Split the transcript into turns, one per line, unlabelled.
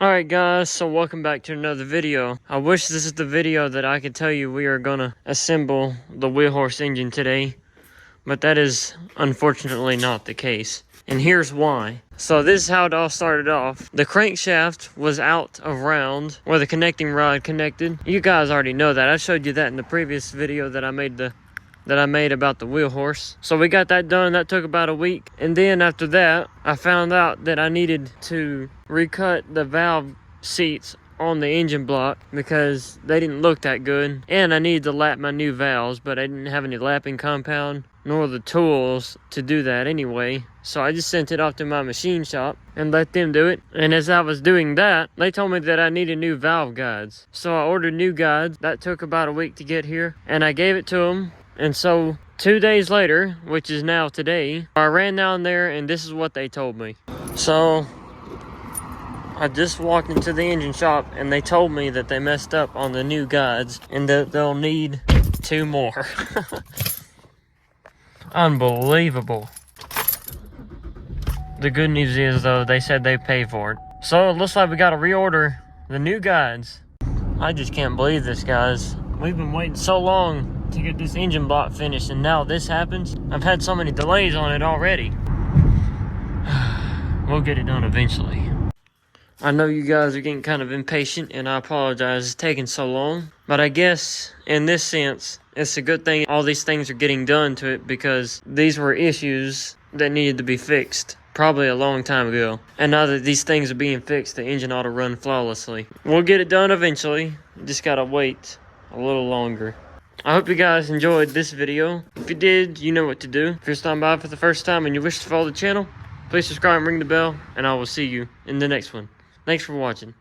Alright guys, so welcome back to another video. I wish this is the video that I could tell you we are gonna assemble the Wheelhorse engine today, but that is unfortunately not the case. And here's why. So this is how it all started off. The crankshaft was out of round where the connecting rod connected. You guys already know that. I showed you that in the previous video that I made about the Wheelhorse. So we got that done. That took about a week. And then after that, I found out that I needed to recut the valve seats on the engine block because they didn't look that good. And I needed to lap my new valves, but I didn't have any lapping compound nor the tools to do that anyway. So I just sent it off to my machine shop and let them do it. And as I was doing that, they told me that I needed new valve guides. So I ordered new guides. That took about a week to get here. And I gave it to them. And so 2 days later, which is now today, I ran down there and this is what they told me. So I just walked into the engine shop and they told me that they messed up on the new guides and that they'll need 2 more. Unbelievable. The good news is though, they said they pay for it. So it looks like we gotta reorder the new guides. I just can't believe this, guys. We've been waiting so long to get this engine block finished and now this happens. I've had so many delays on it already. We'll get it done eventually. I know you guys are getting kind of impatient and I apologize it's taking so long. But I guess in this sense, it's a good thing all these things are getting done to it because these were issues that needed to be fixed probably a long time ago. And now that these things are being fixed, the engine ought to run flawlessly. We'll get it done eventually. Just gotta wait a little longer. I hope you guys enjoyed this video. If you did, you know what to do. If you're stopping by for the first time and you wish to follow the channel, please subscribe and ring the bell, and I will see you in the next one. Thanks for watching.